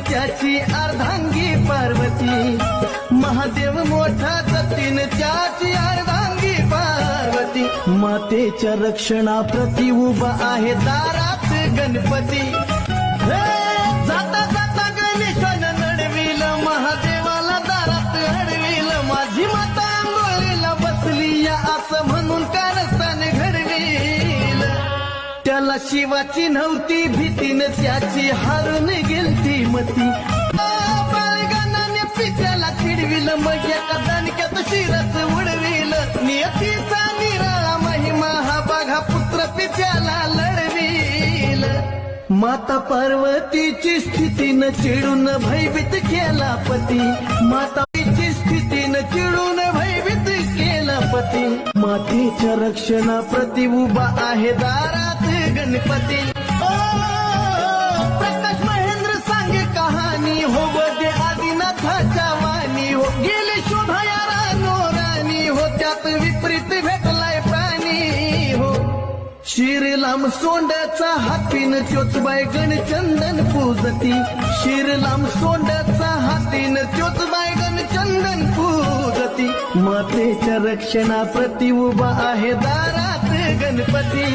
त्याची अर्धांगी पार्वती, महादेव मोठा जतीन त्याची अर्धांगी पार्वती, मातेच्या रक्षणाप्रती उभा आहे दारात गणपती. जाता जाता गणेशानं नडविल, महादेवाला दारात अडविल, माझी माता आंघोळीला बसली या असं म्हणून कारस्थान घडविल. त्याला शिवाची नव्हती भीतीनं त्याची हारून गेलती मती, बाळगानाने पित्याला चिडविल, मग एका दणक्यात शिरच उडविल. नियतीचा निराळा महिमा हा बघा पुत्र पित्याला लढविल. माता पार्वतीची स्थितीनं चिडून भयभीत केला पती, माताची स्थितीनं चिडून भयभीत केला पती, मातेच्या रक्षणाप्रती उभा आहे दारात गणपती. प्रकाश महेंद्र सांगे कहाणी हो, बदे आदिनाथाच्या वाणी हो, गेली शोभाया रानो राणी हो, त्यात विपरीत भेटलाय प्राणी हो. शिरलाम सोंडाचा हातीन चोचबाई गणचंदन पूजती, शिरलाम सोंडाचा हातीन चोचबाई गणचंदन पूजती, मातेच्या रक्षणाप्रती उभा आहे दारात गणपती.